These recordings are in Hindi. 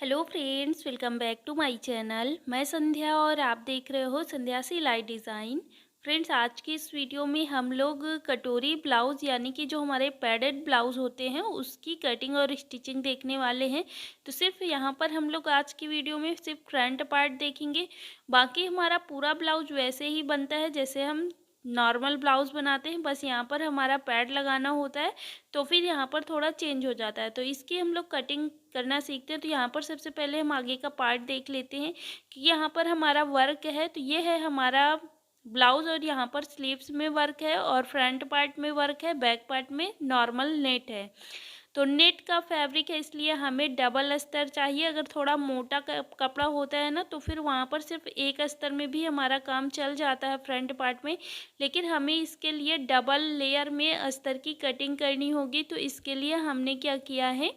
Hello friends, welcome back to my channel. मैं संध्या और आप देख रहे हो संध्या सिलाई डिज़ाइन। फ्रेंड्स, आज की इस वीडियो में हम लोग कटोरी ब्लाउज़ यानी कि जो हमारे पैडेड ब्लाउज़ होते हैं उसकी कटिंग और स्टिचिंग देखने वाले हैं। तो सिर्फ यहाँ पर हम लोग आज की वीडियो में सिर्फ फ्रंट पार्ट देखेंगे। बाकी हमारा पूरा ब्लाउज़ वैसे ही बनता है जैसे हम नॉर्मल ब्लाउज़ बनाते हैं, बस यहाँ पर हमारा पैड लगाना होता है। तो फिर यहाँ पर थोड़ा चेंज हो जाता है। तो इसकी हम लोग कटिंग करना सीखते हैं। तो यहाँ पर सबसे पहले हम आगे का पार्ट देख लेते हैं कि यहाँ पर हमारा वर्क है। तो ये है हमारा ब्लाउज़ और यहाँ पर स्लीव्स में वर्क है और फ्रंट पार्ट में वर्क है, बैक पार्ट में नॉर्मल नेट है। तो नेट का फैब्रिक है इसलिए हमें डबल अस्तर चाहिए। अगर थोड़ा मोटा कपड़ा होता है ना तो फिर वहाँ पर सिर्फ एक अस्तर में भी हमारा काम चल जाता है फ्रंट पार्ट में। लेकिन हमें इसके लिए डबल लेयर में अस्तर की कटिंग करनी होगी। तो इसके लिए हमने क्या किया है,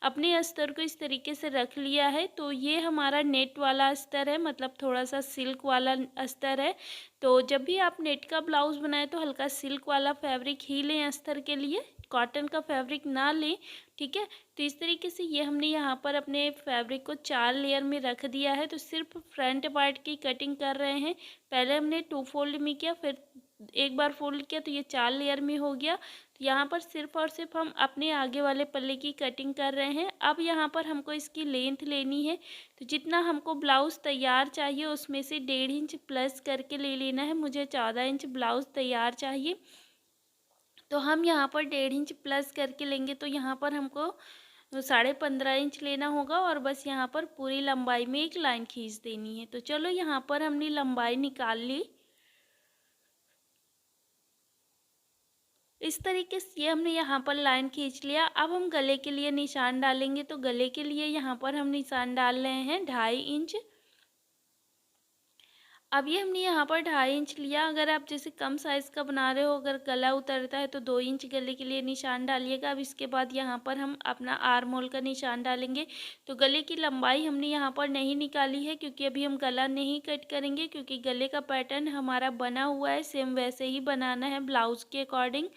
अपने अस्तर को इस तरीके से रख लिया है। तो ये हमारा नेट वाला अस्तर है, मतलब थोड़ा सा सिल्क वाला अस्तर है। तो जब भी आप नेट का ब्लाउज़ बनाएं तो हल्का सिल्क वाला फैब्रिक ही लें अस्तर के लिए, कॉटन का फैब्रिक ना लें, ठीक है। तो इस तरीके से ये हमने यहाँ पर अपने फैब्रिक को 4 लेयर में रख दिया है। तो सिर्फ फ्रंट पार्ट की कटिंग कर रहे हैं। पहले हमने 2 फोल्ड में किया, फिर एक बार फोल्ड किया, तो ये 4 लेयर में हो गया। तो यहाँ पर सिर्फ और सिर्फ हम अपने आगे वाले पल्ले की कटिंग कर रहे हैं। अब यहाँ पर हमको इसकी लेंथ लेनी है। तो जितना हमको ब्लाउज़ तैयार चाहिए उसमें से 1.5 इंच प्लस करके ले लेना है। मुझे 14 इंच ब्लाउज़ तैयार चाहिए, तो हम यहाँ पर 1.5 इंच प्लस करके लेंगे। तो यहाँ पर हमको 15.5 इंच लेना होगा और बस यहाँ पर पूरी लंबाई में एक लाइन खींच देनी है। तो चलो यहाँ पर हमने लंबाई निकाल ली। इस तरीके से ये हमने यहाँ पर लाइन खींच लिया। अब हम गले के लिए निशान डालेंगे। तो गले के लिए यहाँ पर हम निशान डाल रहे हैं 2.5 इंच। अब ये हमने यहाँ पर 2.5 इंच लिया। अगर आप जैसे कम साइज़ का बना रहे हो, अगर गला उतरता है तो 2 इंच गले के लिए निशान डालिएगा। अब इसके बाद यहाँ पर हम अपना आर्म होल का निशान डालेंगे। तो गले की लंबाई हमने यहाँ पर नहीं निकाली है क्योंकि अभी हम गला नहीं कट करेंगे, क्योंकि गले का पैटर्न हमारा बना हुआ है, सेम वैसे ही बनाना है ब्लाउज़ के अकॉर्डिंग।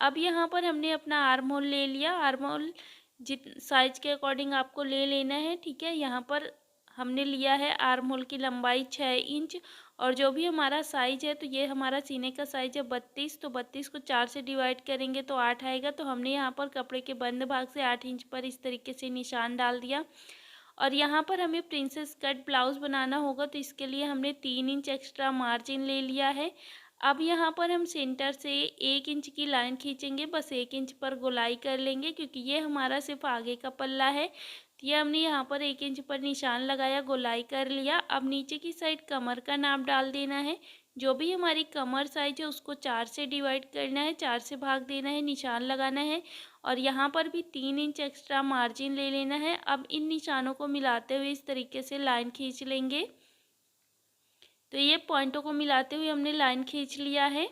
अब यहाँ पर हमने अपना आर्म होल ले लिया। आर्म होल जित साइज़ के अकॉर्डिंग आपको ले लेना है, ठीक है। यहाँ पर हमने लिया है आर्म होल की लंबाई 6 इंच और जो भी हमारा साइज़ है, तो ये हमारा सीने का साइज़ है 32। तो 32 को 4 से डिवाइड करेंगे तो 8 आएगा। तो हमने यहाँ पर कपड़े के बंद भाग से 8 इंच पर इस तरीके से निशान डाल दिया। और यहाँ पर हमें प्रिंसेस कट ब्लाउज़ बनाना होगा, तो इसके लिए हमने 3 इंच एक्स्ट्रा मार्जिन ले लिया है। अब यहाँ पर हम सेंटर से 1 इंच की लाइन खींचेंगे, बस 1 इंच पर गोलाई कर लेंगे क्योंकि ये हमारा सिर्फ आगे का पल्ला है। तो ये हमने यहाँ पर 1 इंच पर निशान लगाया, गोलाई कर लिया। अब नीचे की साइड कमर का नाप डाल देना है। जो भी हमारी कमर साइज है उसको 4 से डिवाइड करना है, 4 से भाग देना है, निशान लगाना है। और यहाँ पर भी 3 इंच एक्स्ट्रा मार्जिन ले लेना है। अब इन निशानों को मिलाते हुए इस तरीके से लाइन खींच लेंगे। तो ये पॉइंटों को मिलाते हुए हमने लाइन खींच लिया है।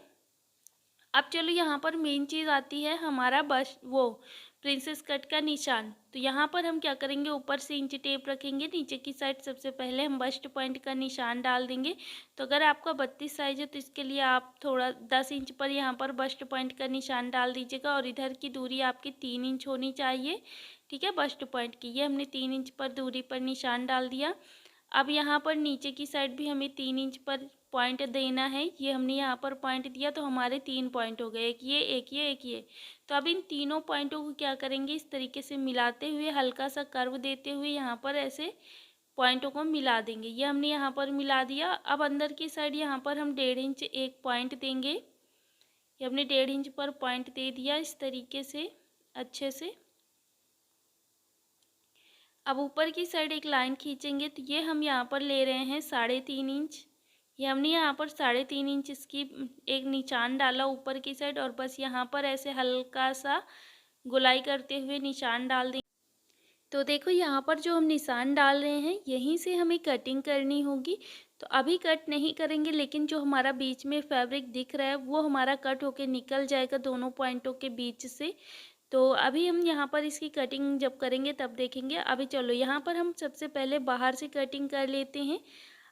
अब चलो यहाँ पर मेन चीज़ आती है हमारा बस वो प्रिंसेस कट का निशान। तो यहाँ पर हम क्या करेंगे, ऊपर से इंच टेप रखेंगे, नीचे की साइड सबसे पहले हम बस्ट पॉइंट का निशान डाल देंगे। तो अगर आपका 32 साइज है तो इसके लिए आप थोड़ा 10 इंच पर यहाँ पर बस्ट पॉइंट का निशान डाल दीजिएगा और इधर की दूरी आपकी 3 इंच होनी चाहिए, ठीक है, बस्ट पॉइंट की। ये हमने 3 इंच पर दूरी पर निशान डाल दिया। अब यहाँ पर नीचे की साइड भी हमें 3 इंच पर पॉइंट देना है। ये हमने यहाँ पर पॉइंट दिया तो हमारे 3 पॉइंट हो गए, एक ये, एक ये, एक ये। तो अब इन तीनों पॉइंटों को क्या करेंगे, इस तरीके से मिलाते हुए हल्का सा कर्व देते हुए यहाँ पर ऐसे पॉइंटों को मिला देंगे। ये हमने यहाँ पर मिला दिया। अब अंदर की साइड यहाँ पर हम 1.5 इंच एक पॉइंट देंगे। ये हमने 1.5 इंच पर पॉइंट दे दिया इस तरीके से अच्छे से। अब ऊपर की साइड एक लाइन खींचेंगे। तो ये हम यहाँ पर ले रहे हैं 3.5 इंच। ये हमने यहाँ पर 3.5 इंच इसकी एक निशान डाला ऊपर की साइड और बस यहाँ पर ऐसे हल्का सा गोलाई करते हुए निशान डाल देंगे। तो देखो यहाँ पर जो हम निशान डाल रहे हैं यहीं से हमें कटिंग करनी होगी। तो अभी कट नहीं करेंगे, लेकिन जो हमारा बीच में फैब्रिक दिख रहा है वो हमारा कट होके निकल जाएगा दोनों पॉइंटों के बीच से। तो अभी हम यहाँ पर इसकी कटिंग जब करेंगे तब देखेंगे। अभी चलो यहाँ पर हम सबसे पहले बाहर से कटिंग कर लेते हैं।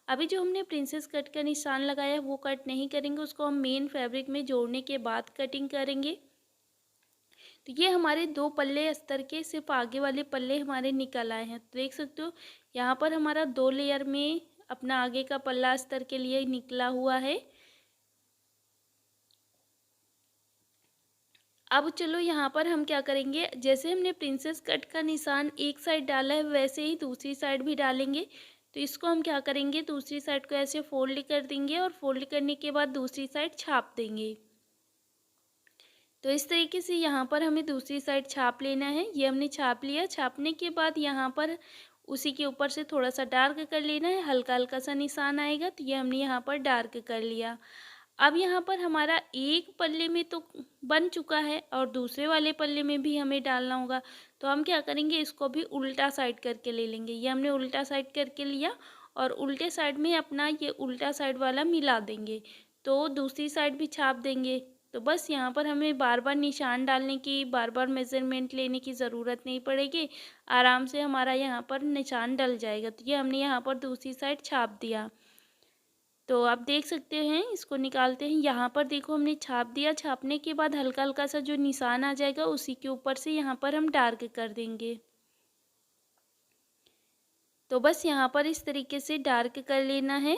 अभी जो हमने प्रिंसेस कट का निशान लगाया है वो कट नहीं करेंगे, उसको हम मेन फैब्रिक में जोड़ने के बाद कटिंग करेंगे। तो ये हमारे 2 पल्ले अस्तर के सिर्फ आगे वाले पल्ले हमारे निकल आए हैं। तो देख सकते हो यहाँ पर हमारा 2 लेयर में अपना आगे का पल्ला अस्तर के लिए निकला हुआ है। अब चलो यहाँ पर हम क्या करेंगे, जैसे हमने प्रिंसेस कट का निशान एक साइड डाला है वैसे ही दूसरी साइड भी डालेंगे। तो इसको हम क्या करेंगे, दूसरी साइड को ऐसे फोल्ड कर देंगे और फोल्ड करने के बाद दूसरी साइड छाप देंगे। तो इस तरीके से यहाँ पर हमें दूसरी साइड छाप लेना है। ये हमने छाप लिया। छापने के बाद यहाँ पर उसी के ऊपर से थोड़ा सा डार्क कर लेना है, हल्का हल्का सा निशान आएगा। तो ये हमने यहाँ पर डार्क कर लिया। अब यहाँ पर हमारा एक पल्ले में तो बन चुका है और दूसरे वाले पल्ले में भी हमें डालना होगा। तो हम क्या करेंगे, इसको भी उल्टा साइड करके ले लेंगे। ये हमने उल्टा साइड करके लिया और उल्टे साइड में अपना ये उल्टा साइड वाला मिला देंगे। तो दूसरी साइड भी छाप देंगे। तो बस यहाँ पर हमें बार बार निशान डालने की, बार बार मेज़रमेंट लेने की ज़रूरत नहीं पड़ेगी। आराम से हमारा यहाँ पर निशान डल जाएगा। तो ये हमने यहाँ पर दूसरी साइड छाप दिया। तो आप देख सकते हैं, इसको निकालते हैं। यहाँ पर देखो हमने छाप दिया। छापने के बाद हल्का हल्का सा जो निशान आ जाएगा उसी के ऊपर से यहाँ पर हम डार्क कर देंगे। तो बस यहाँ पर इस तरीके से डार्क कर लेना है।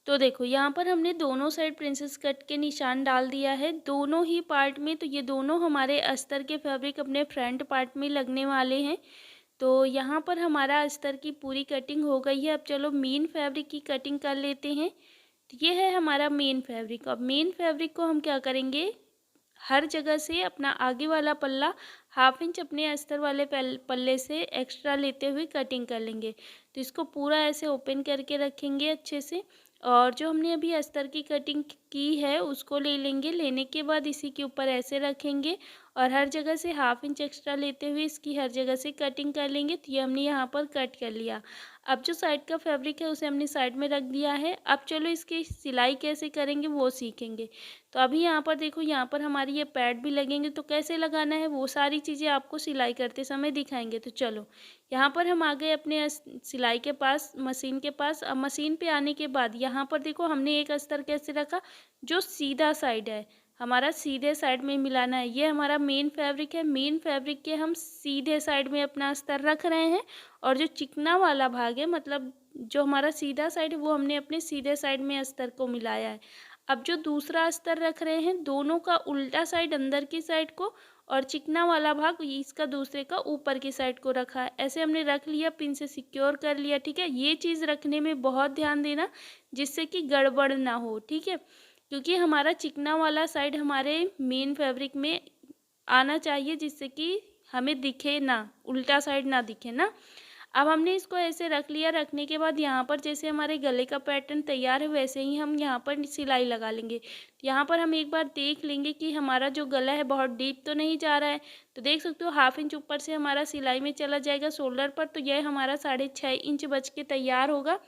तो देखो यहाँ पर हमने दोनों साइड प्रिंसेस कट के निशान डाल दिया है, दोनों ही पार्ट में। तो ये दोनों हमारे अस्तर के फैब्रिक अपने फ्रंट पार्ट में लगने वाले हैं। तो यहाँ पर हमारा अस्तर की पूरी कटिंग हो गई है। अब चलो मेन फैब्रिक की कटिंग कर लेते हैं। तो ये है हमारा मेन फैब्रिक। अब मेन फैब्रिक को हम क्या करेंगे, हर जगह से अपना आगे वाला पल्ला 1/2 इंच अपने अस्तर वाले पल्ले से एक्स्ट्रा लेते हुए कटिंग कर लेंगे। तो इसको पूरा ऐसे ओपन करके रखेंगे अच्छे से। और जो हमने अभी अस्तर की कटिंग की है उसको ले लेंगे। लेने के बाद इसी के ऊपर ऐसे रखेंगे और हर जगह से 1/2 इंच एक्स्ट्रा लेते हुए इसकी हर जगह से कटिंग कर लेंगे। तो ये हमने यहाँ पर कट कर लिया। अब जो साइड का फैब्रिक है उसे हमने साइड में रख दिया है। अब चलो इसकी सिलाई कैसे करेंगे वो सीखेंगे। तो अभी यहाँ पर देखो, यहाँ पर हमारी ये पैड भी लगेंगे। तो कैसे लगाना है वो सारी चीज़ें आपको सिलाई करते समय दिखाएंगे। तो चलो यहाँ पर हम आ गए अपने सिलाई के पास, मशीन के पास। अब मशीन पे आने के बाद यहाँ पर देखो हमने एक अस्तर कैसे रखा, जो सीधा साइड है हमारा सीधे साइड में मिलाना है। ये हमारा मेन फैब्रिक है। मेन फैब्रिक के हम सीधे साइड में अपना अस्तर रख रहे हैं और जो चिकना वाला भाग है, मतलब जो हमारा सीधा साइड है, वो हमने अपने सीधे साइड में अस्तर को मिलाया है। अब जो दूसरा अस्तर रख रहे हैं, दोनों का उल्टा साइड अंदर की साइड को और चिकना वाला भाग इसका दूसरे का ऊपर की साइड को रखा है। ऐसे हमने रख लिया, पिन से सिक्योर कर लिया। ठीक है, ये चीज़ रखने में बहुत ध्यान देना जिससे कि गड़बड़ ना हो। ठीक है, क्योंकि हमारा चिकना वाला साइड हमारे मेन फैब्रिक में आना चाहिए जिससे कि हमें दिखे ना, उल्टा साइड ना दिखे ना। अब हमने इसको ऐसे रख लिया। रखने के बाद यहाँ पर जैसे हमारे गले का पैटर्न तैयार है वैसे ही हम यहाँ पर सिलाई लगा लेंगे। यहाँ पर हम एक बार देख लेंगे कि हमारा जो गला है बहुत डीप तो नहीं जा रहा है। तो देख सकते हो 1/2 इंच ऊपर से हमारा सिलाई में चला जाएगा शोल्डर पर। तो यह हमारा 6.5 इंच बच के तैयार होगा।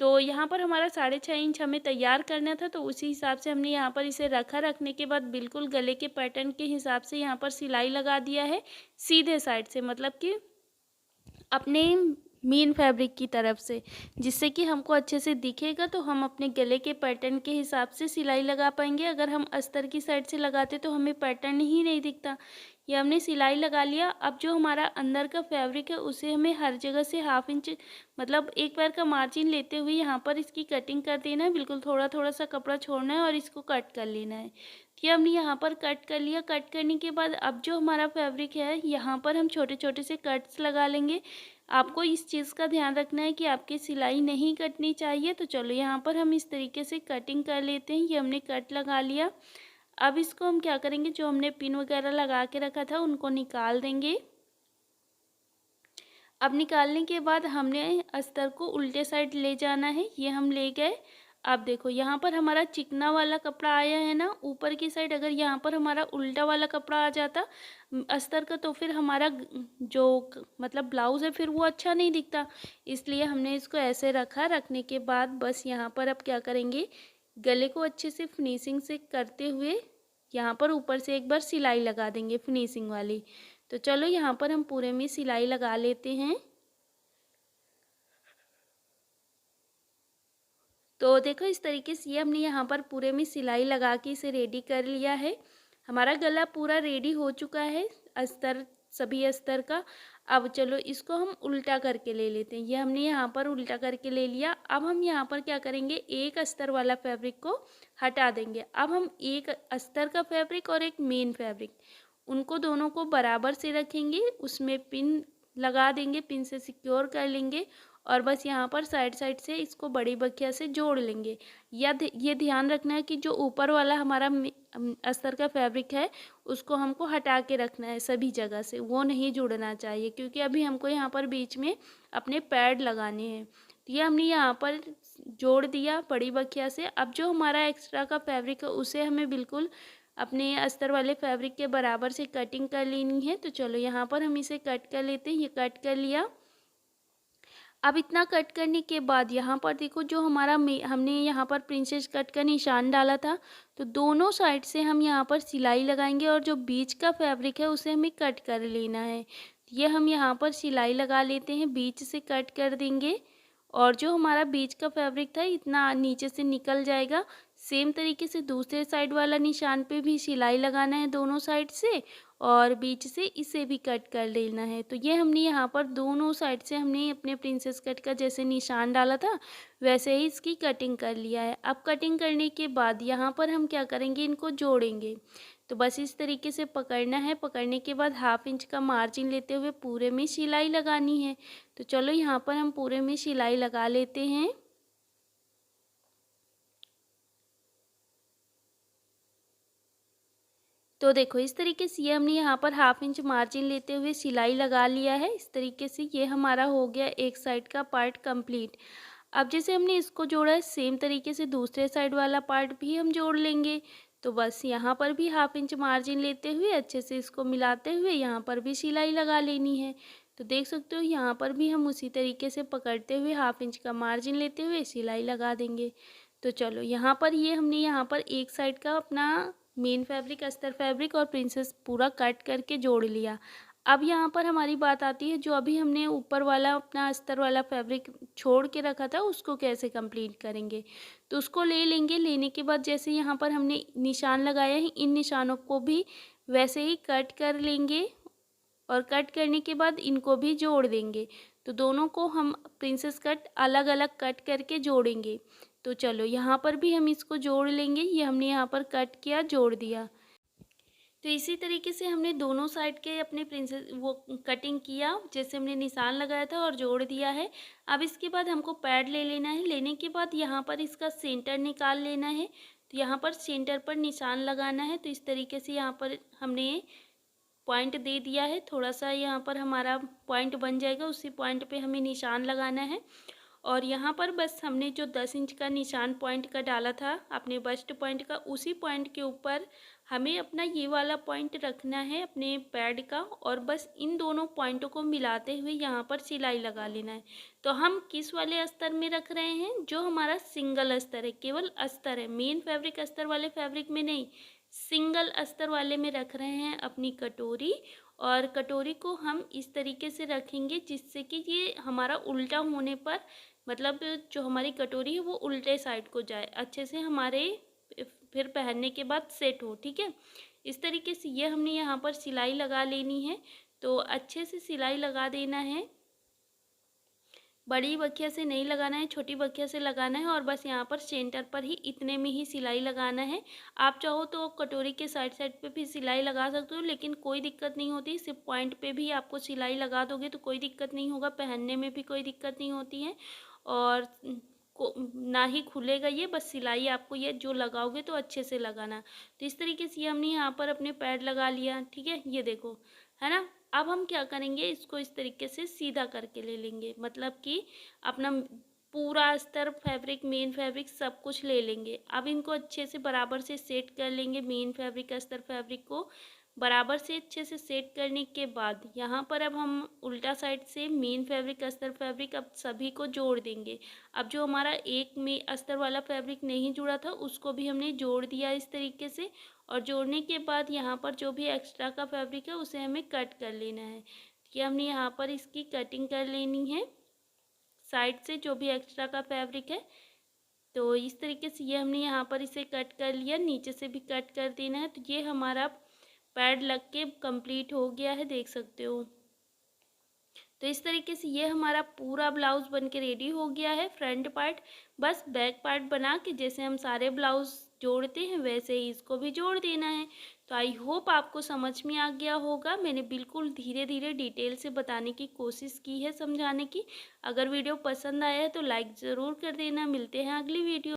तो यहाँ पर हमारा 6.5 इंच हमें तैयार करना था। तो उसी हिसाब से हमने यहाँ पर इसे रखा। रखने के बाद बिल्कुल गले के पैटर्न के हिसाब से यहाँ पर सिलाई लगा दिया है सीधे साइड से, मतलब कि अपने मेन फैब्रिक की तरफ से, जिससे कि हमको अच्छे से दिखेगा। तो हम अपने गले के पैटर्न के हिसाब से सिलाई लगा पाएंगे। अगर हम अस्तर की साइड से लगाते तो हमें पैटर्न ही नहीं दिखता। ये हमने सिलाई लगा लिया। अब जो हमारा अंदर का फैब्रिक है उसे हमें हर जगह से 1/2 इंच, मतलब एक पैर का मार्जिन लेते हुए यहाँ पर इसकी कटिंग कर देना है। बिल्कुल थोड़ा थोड़ा सा कपड़ा छोड़ना है और इसको कट कर लेना है। ये हमने यहाँ पर कट कर लिया। कट करने के बाद अब जो हमारा फैब्रिक है यहाँ पर हम छोटे छोटे से कट्स लगा लेंगे। आपको इस चीज़ का ध्यान रखना है कि आपकी सिलाई नहीं कटनी चाहिए। तो चलो यहाँ पर हम इस तरीके से कटिंग कर लेते हैं। ये हमने कट लगा लिया। अब इसको हम क्या करेंगे, जो हमने पिन वगैरह लगा के रखा था उनको निकाल देंगे। अब निकालने के बाद हमने अस्तर को उल्टे साइड ले जाना है। ये हम ले गए। अब देखो यहाँ पर हमारा चिकना वाला कपड़ा आया है ना ऊपर की साइड। अगर यहाँ पर हमारा उल्टा वाला कपड़ा आ जाता अस्तर का तो फिर हमारा जो मतलब ब्लाउज़ है फिर वो अच्छा नहीं दिखता। इसलिए हमने इसको ऐसे रखा। रखने के बाद बस यहाँ पर अब क्या करेंगे, गले को अच्छे से फिनिशिंग से करते हुए यहाँ पर ऊपर से एक बार सिलाई लगा देंगे फिनिशिंग वाली। तो चलो यहाँ पर हम पूरे में सिलाई लगा लेते हैं। तो देखो इस तरीके से ये हमने यहाँ पर पूरे में सिलाई लगा के इसे रेडी कर लिया है। हमारा गला पूरा रेडी हो चुका है अस्तर, सभी अस्तर का। अब चलो इसको हम उल्टा करके ले लेते हैं। ये हमने यहाँ पर उल्टा करके ले लिया। अब हम यहाँ पर क्या करेंगे, एक अस्तर वाला फैब्रिक को हटा देंगे। अब हम एक अस्तर का फैब्रिक और एक मेन फैब्रिक, उनको दोनों को बराबर से रखेंगे, उसमें पिन लगा देंगे, पिन से सिक्योर कर लेंगे और बस यहाँ पर साइड साइड से इसको बड़ी बखिया से जोड़ लेंगे। ये ध्यान रखना है कि जो ऊपर वाला हमारा अस्तर का फैब्रिक है उसको हमको हटा के रखना है सभी जगह से, वो नहीं जुड़ना चाहिए, क्योंकि अभी हमको यहाँ पर बीच में अपने पैड लगाने हैं। तो ये हमने यहाँ पर जोड़ दिया बड़ी बखिया से। अब जो हमारा एक्स्ट्रा का फैब्रिक है उसे हमें बिल्कुल अपने अस्तर वाले फैब्रिक के बराबर से कटिंग कर लेनी है। तो चलो यहाँ पर हम इसे कट कर लेते हैं। ये कट कर लिया। अब इतना कट करने के बाद यहाँ पर देखो जो हमारा हमने यहाँ पर प्रिंसेस कट का निशान डाला था, तो दोनों साइड से हम यहाँ पर सिलाई लगाएंगे और जो बीच का फैब्रिक है उसे हमें कट कर लेना है। ये हम यहाँ पर सिलाई लगा लेते हैं, बीच से कट कर देंगे और जो हमारा बीच का फैब्रिक था इतना नीचे से निकल जाएगा। सेम तरीके से दूसरे साइड वाला निशान पे भी सिलाई लगाना है दोनों साइड से और बीच से इसे भी कट कर लेना है। तो ये हमने यहाँ पर दोनों साइड से हमने अपने प्रिंसेस कट का जैसे निशान डाला था वैसे ही इसकी कटिंग कर लिया है। अब कटिंग करने के बाद यहाँ पर हम क्या करेंगे, इनको जोड़ेंगे। तो बस इस तरीके से पकड़ना है। पकड़ने के बाद 1/2 इंच का मार्जिन लेते हुए पूरे में सिलाई लगानी है। तो चलो यहाँ पर हम पूरे में सिलाई लगा लेते हैं। तो देखो इस तरीके से ये हमने यहाँ पर 1/2 इंच मार्जिन लेते हुए सिलाई लगा लिया है। इस तरीके से ये हमारा हो गया एक साइड का पार्ट कंप्लीट। अब जैसे हमने इसको जोड़ा है सेम तरीके से दूसरे साइड वाला पार्ट भी हम जोड़ लेंगे। तो बस यहाँ पर भी 1/2 इंच मार्जिन लेते हुए अच्छे से इसको मिलाते हुए यहाँ पर भी सिलाई लगा लेनी है। तो देख सकते हो यहाँ पर भी हम उसी तरीके से पकड़ते हुए 1/2 इंच का मार्जिन लेते हुए सिलाई लगा देंगे। तो चलो यहाँ पर ये हमने यहाँ पर एक साइड का अपना मेन फैब्रिक, अस्तर फैब्रिक और प्रिंसेस पूरा कट करके जोड़ लिया। अब यहाँ पर हमारी बात आती है, जो अभी हमने ऊपर वाला अपना अस्तर वाला फैब्रिक छोड़ के रखा था उसको कैसे कंप्लीट करेंगे। तो उसको ले लेंगे। लेने के बाद जैसे यहाँ पर हमने निशान लगाया है इन निशानों को भी वैसे ही कट कर लेंगे और कट करने के बाद इनको भी जोड़ देंगे। तो दोनों को हम प्रिंसेस कट अलग अलग कट करके जोड़ेंगे। तो चलो यहाँ पर भी हम इसको जोड़ लेंगे। ये हमने यहाँ पर कट किया, जोड़ दिया। तो इसी तरीके से हमने दोनों साइड के अपने प्रिंसेस वो कटिंग किया, जैसे हमने निशान लगाया था और जोड़ दिया है। अब इसके बाद हमको पैड ले लेना है। लेने के बाद यहाँ पर इसका सेंटर निकाल लेना है। तो यहाँ पर सेंटर पर निशान लगाना है। तो इस तरीके से यहाँ पर हमने पॉइंट दे दिया है। थोड़ा सा यहाँ पर हमारा पॉइंट बन जाएगा, उसी पॉइंट पे हमें निशान लगाना है। और यहाँ पर बस हमने जो 10 इंच का निशान पॉइंट का डाला था अपने बस्ट पॉइंट का, उसी पॉइंट के ऊपर हमें अपना ये वाला पॉइंट रखना है अपने पैड का और बस इन दोनों पॉइंटों को मिलाते हुए यहाँ पर सिलाई लगा लेना है। तो हम किस वाले अस्तर में रख रहे हैं, जो हमारा सिंगल अस्तर है, केवल अस्तर है, मेन फैब्रिक अस्तर वाले फैब्रिक में नहीं, सिंगल अस्तर वाले में रख रहे हैं अपनी कटोरी। और कटोरी को हम इस तरीके से रखेंगे जिससे कि ये हमारा उल्टा होने पर, मतलब जो हमारी कटोरी है वो उल्टे साइड को जाए, अच्छे से हमारे फिर पहनने के बाद सेट हो। ठीक है, इस तरीके से ये हमने यहाँ पर सिलाई लगा लेनी है। तो अच्छे से सिलाई लगा देना है, बड़ी बखिया से नहीं लगाना है, छोटी बखिया से लगाना है और बस यहाँ पर सेंटर पर ही इतने में ही सिलाई लगाना है। आप चाहो तो कटोरी के साइड साइड पे भी सिलाई लगा सकते हो, लेकिन कोई दिक्कत नहीं होती। सिर्फ पॉइंट पे भी आपको सिलाई लगा दोगे तो कोई दिक्कत नहीं होगा, पहनने में भी कोई दिक्कत नहीं होती है और ना ही खुलेगा ये, बस सिलाई आपको ये जो लगाओगे तो अच्छे से लगाना। तो इस तरीके से हमने यहाँ पर अपने पैड लगा लिया। ठीक है, ये देखो, है ना। अब हम क्या करेंगे, इसको इस तरीके से सीधा करके ले लेंगे, मतलब कि अपना पूरा अस्तर फैब्रिक, मेन फैब्रिक सब कुछ ले लेंगे। अब इनको अच्छे से बराबर से सेट कर लेंगे। मेन फैब्रिक, अस्तर फैब्रिक को बराबर से अच्छे से सेट करने के बाद यहाँ पर अब हम उल्टा साइड से मेन फैब्रिक, अस्तर फैब्रिक अब सभी को जोड़ देंगे। अब जो हमारा एक में अस्तर वाला फैब्रिक नहीं जुड़ा था उसको भी हमने जोड़ दिया इस तरीके से। और जोड़ने के बाद यहाँ पर जो भी एक्स्ट्रा का फैब्रिक है उसे हमें कट कर लेना है। कि हमने यहाँ पर इसकी कटिंग कर लेनी है, साइड से जो भी एक्स्ट्रा का फैब्रिक है तो इस तरीके से ये हमने यहाँ पर इसे कट कर लिया, नीचे से भी कट कर देना है। तो ये हमारा पैड लग के कंप्लीट हो गया है, देख सकते हो। तो इस तरीके से ये हमारा पूरा ब्लाउज़ बन के रेडी हो गया है, फ्रंट पार्ट। बस बैक पार्ट बना के जैसे हम सारे ब्लाउज़ जोड़ते हैं वैसे ही इसको भी जोड़ देना है। तो आई होप आपको समझ में आ गया होगा। मैंने बिल्कुल धीरे धीरे डिटेल से बताने की कोशिश की है, समझाने की। अगर वीडियो पसंद आया है तो लाइक ज़रूर कर देना। मिलते हैं अगली वीडियो।